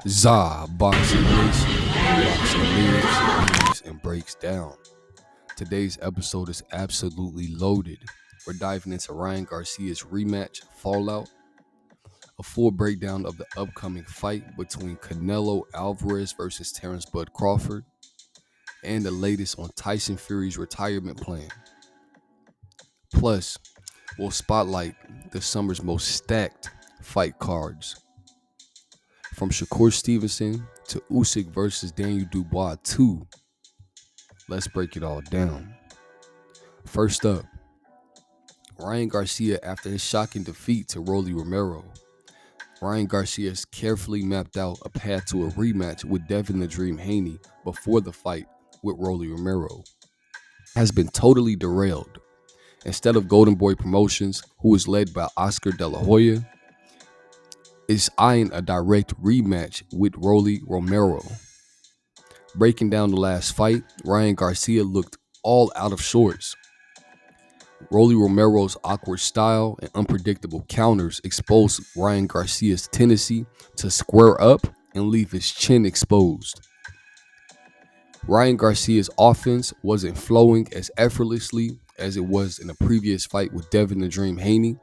Boxing Nation, boxing lives, and breaks down. Today's episode is absolutely loaded. We're diving into Ryan Garcia's rematch fallout, a full breakdown of the upcoming fight between Canelo Álvarez versus Terence Crawford, and the latest on Tyson Fury's retirement plan. Plus, we'll spotlight the summer's most stacked fight cards, from Shakur Stevenson to Usyk versus Dubois II. Let's break it all down. First up, Ryan Garcia after his shocking defeat to Romero. Ryan Garcia has carefully mapped out a path to a rematch with Devin the Dream Haney before the fight with Romero. Has been totally derailed. Instead of Golden Boy Promotions, who is led by Oscar De La Hoya, is eyeing a direct rematch with Romero. Breaking down the last fight, Ryan Garcia looked all out of sorts. Romero's awkward style and unpredictable counters exposed Ryan Garcia's tendency to square up and leave his chin exposed. Ryan Garcia's offense wasn't flowing as effortlessly as it was in the previous fight with Devin the Dream Haney.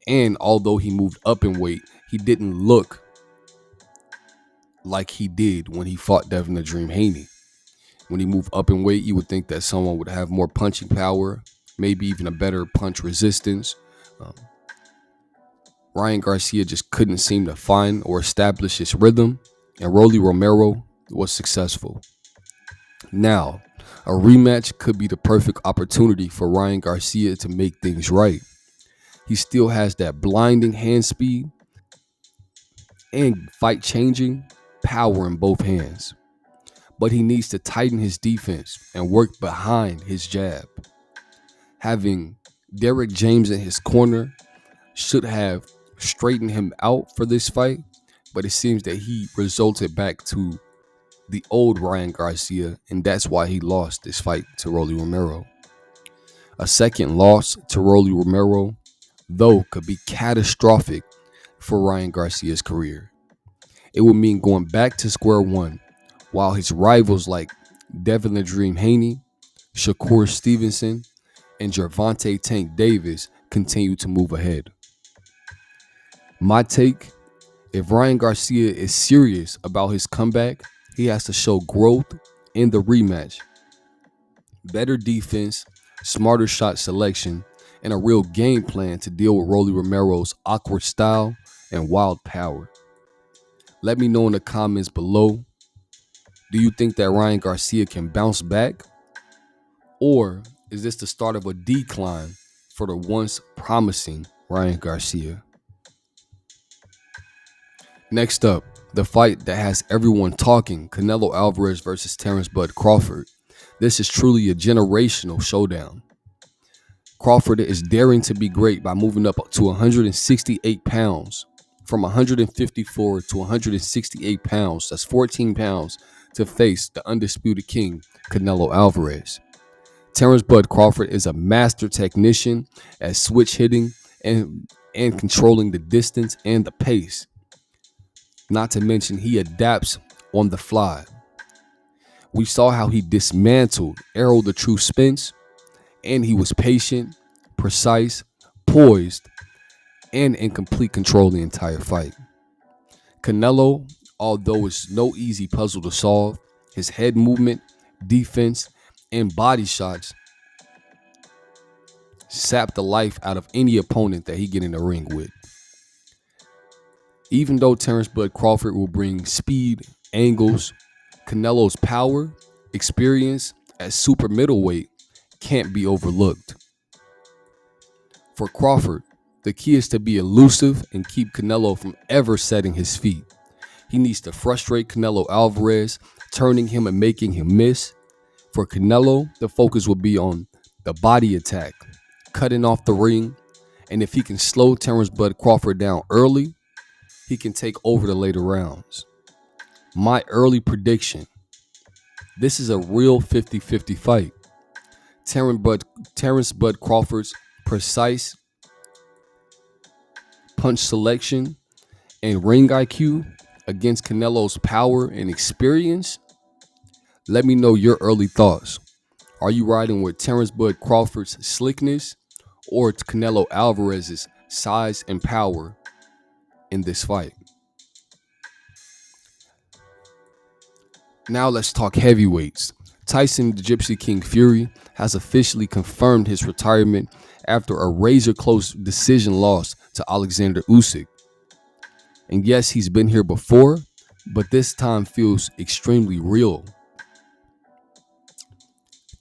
And although he moved up in weight, he didn't look like he did when he fought Devin the Dream Haney. When he moved up in weight, you would think that someone would have more punching power, maybe even a better punch resistance. Ryan Garcia just couldn't seem to find or establish his rhythm, and Romero was successful. Now, a rematch could be the perfect opportunity for Ryan Garcia to make things right. He still has that blinding hand speed and fight-changing power in both hands. But he needs to tighten his defense and work behind his jab. Having Derrick James in his corner should have straightened him out for this fight, but it seems that he resulted back to the old Ryan Garcia, and that's why he lost this fight to Romero. A second loss to Romero, though, could be catastrophic for Ryan Garcia's career. It would mean going back to square one, while his rivals like Devin the Dream Haney, Shakur Stevenson, and Gervonta Tank Davis continue to move ahead. My take, if Ryan Garcia is serious about his comeback, he has to show growth in the rematch. Better defense, smarter shot selection, and a real game plan to deal with Romero's awkward style and wild power. Let me know in the comments below. Do you think that Ryan Garcia can bounce back? Or is this the start of a decline for the once promising Ryan Garcia? Next up, the fight that has everyone talking, Canelo Álvarez versus Terence Crawford. This is truly a generational showdown. Crawford is daring to be great by moving up to 168 pounds. From 154 to 168 pounds, that's 14 pounds, to face the undisputed king, Canelo Álvarez. Terence Crawford is a master technician at switch hitting and controlling the distance and the pace. Not to mention, he adapts on the fly. We saw how he dismantled Errol the True Spence, and he was patient, precise, poised, and in complete control the entire fight. Canelo, although it's no easy puzzle to solve, his head movement, defense, and body shots sap the life out of any opponent that he get in the ring with. Even though Terence Crawford will bring speed, angles, Canelo's power, experience at super middleweight can't be overlooked. For Crawford, the key is to be elusive and keep Canelo from ever setting his feet. He needs to frustrate Canelo Álvarez, turning him and making him miss. For Canelo, the focus will be on the body attack, cutting off the ring, and if he can slow Terence Crawford down early, he can take over the later rounds. My early prediction, this is a real 50-50 fight. Terence Crawford's precise punch selection and ring IQ against Canelo's power and experience? Let me know your early thoughts. Are you riding with Terence Crawford's slickness or Canelo Álvarez's size and power in this fight? Now let's talk heavyweights. Tyson the Gypsy King Fury has officially confirmed his retirement after a razor-close decision loss to Alexander Usyk. And yes, he's been here before, but this time feels extremely real.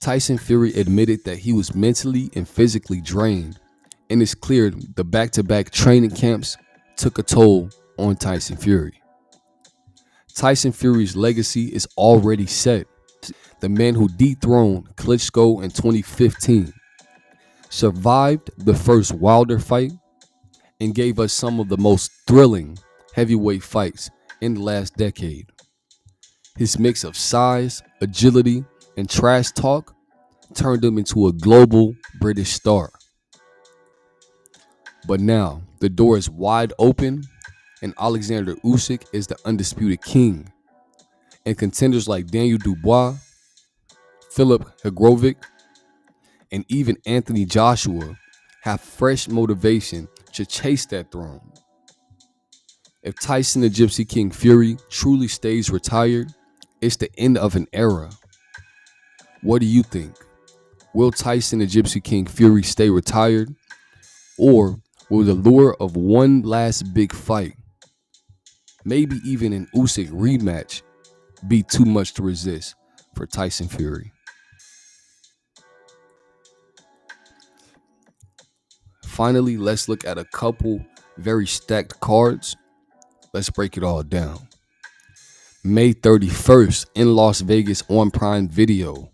Tyson Fury admitted that he was mentally and physically drained, and it's clear the back-to-back training camps took a toll on Tyson Fury. Tyson Fury's legacy is already set. The man who dethroned Klitschko in 2015, survived the first Wilder fight, and gave us some of the most thrilling heavyweight fights in the last decade. His mix of size, agility, and trash talk turned him into a global British star. But now, the door is wide open, and Alexander Usyk is the undisputed king. And contenders like Daniel Dubois, Filip Hrgovic, and even Anthony Joshua have fresh motivation to chase that throne. If Tyson the Gypsy King Fury truly stays retired, it's the end of an era. What do you think? Will Tyson the Gypsy King Fury stay retired? Or will the lure of one last big fight, maybe even an Usyk rematch, be too much to resist for Tyson Fury? Finally, let's look at a couple very stacked cards. Let's break it all down. May 31st in Las Vegas on Prime Video,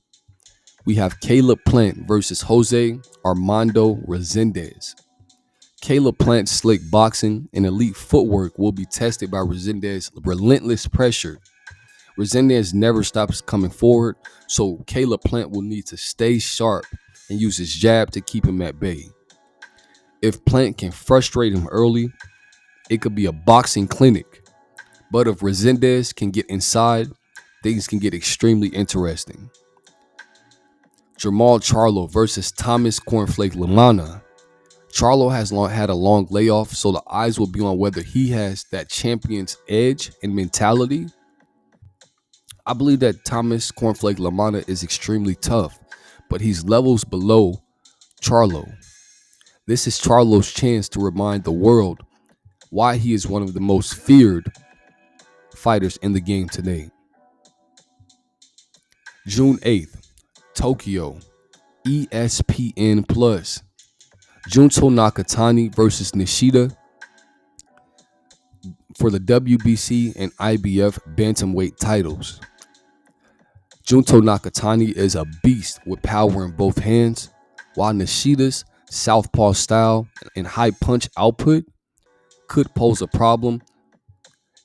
we have Caleb Plant versus Jose Armando Resendez. Caleb Plant's slick boxing and elite footwork will be tested by Resendez's relentless pressure. Resendez never stops coming forward, so Caleb Plant will need to stay sharp and use his jab to keep him at bay. If Plant can frustrate him early, it could be a boxing clinic. But if Resendez can get inside, things can get extremely interesting. Jermall Charlo versus Thomas Cornflake Lamana. Charlo has had a long layoff, so the eyes will be on whether he has that champion's edge and mentality. I believe that Thomas Cornflake Lamana is extremely tough, but he's levels below Charlo. This is Charlo's chance to remind the world why he is one of the most feared fighters in the game today. June 8th, Tokyo, ESPN Plus. Junto Nakatani versus Nishida for the WBC and IBF bantamweight titles. Junto Nakatani is a beast with power in both hands, while Nishida's southpaw style and high punch output could pose a problem.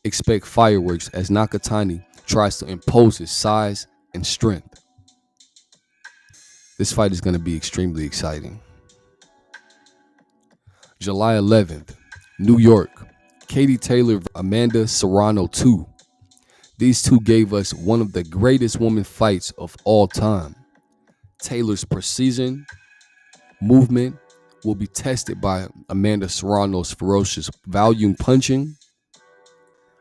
Expect fireworks as Nakatani tries to impose his size and strength. This fight is going to be extremely exciting. July 11th, New York, Katie Taylor, Amanda Serrano II. These two gave us one of the greatest women fights of all time. Taylor's precision, movement will be tested by Amanda Serrano's ferocious volume punching.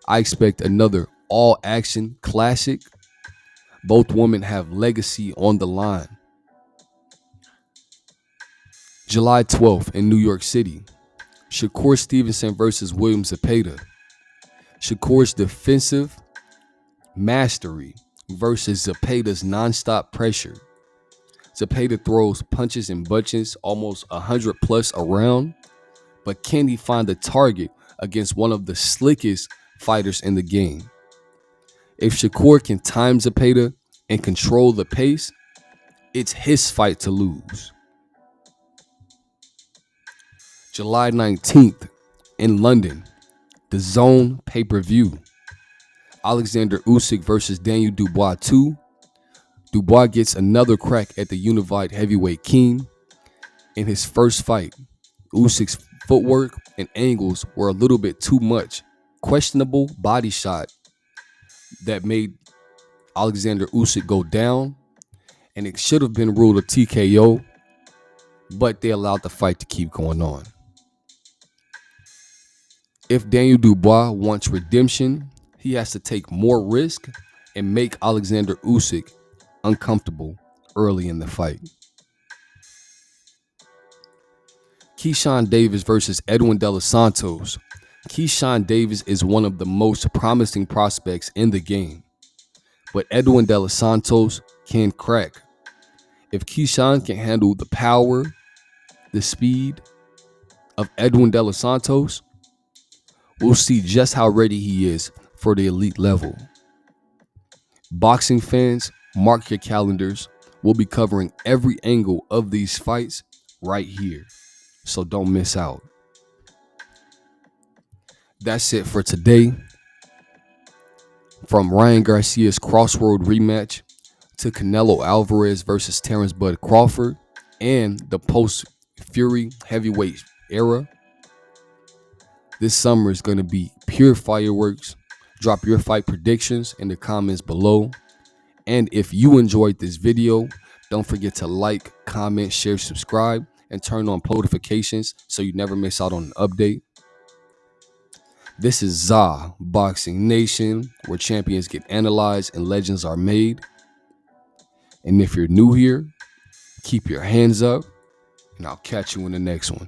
I expect another all-action classic. Both women have legacy on the line. July 12th in New York City, Shakur Stevenson versus William Zepeda. Shakur's defensive mastery versus Zepeda's nonstop pressure. Zepeda throws punches and bunches almost 100 plus a round, but can he find the target against one of the slickest fighters in the game? If Shakur can time Zepeda and control the pace, it's his fight to lose. July 19th in London, the Zone pay-per-view. Alexander Usyk versus Daniel Dubois II. Dubois gets another crack at the unified heavyweight king. In his first fight, Usyk's footwork and angles were a little bit too much, questionable body shot that made Alexander Usyk go down, and it should have been ruled a TKO, but they allowed the fight to keep going on. If Daniel Dubois wants redemption, he has to take more risk and make Alexander Usyk uncomfortable early in the fight. Keyshawn Davis versus Edwin De Los Santos. Keyshawn Davis is one of the most promising prospects in the game, but Edwin De Los Santos can crack. If Keyshawn can handle the power, the speed of Edwin De Los Santos, we'll see just how ready he is for the elite level. Boxing fans, mark your calendars. We'll be covering every angle of these fights right here, so don't miss out. That's it for today. From Ryan Garcia's Crossroad rematch to Canelo Álvarez versus Terence Bud Crawford and the post-Fury heavyweight era, this summer is going to be pure fireworks. Drop your fight predictions in the comments below. And if you enjoyed this video, don't forget to like, comment, share, subscribe, and turn on notifications so you never miss out on an update. This is ZA Boxing Nation, where champions get analyzed and legends are made. And if you're new here, keep your hands up, and I'll catch you in the next one.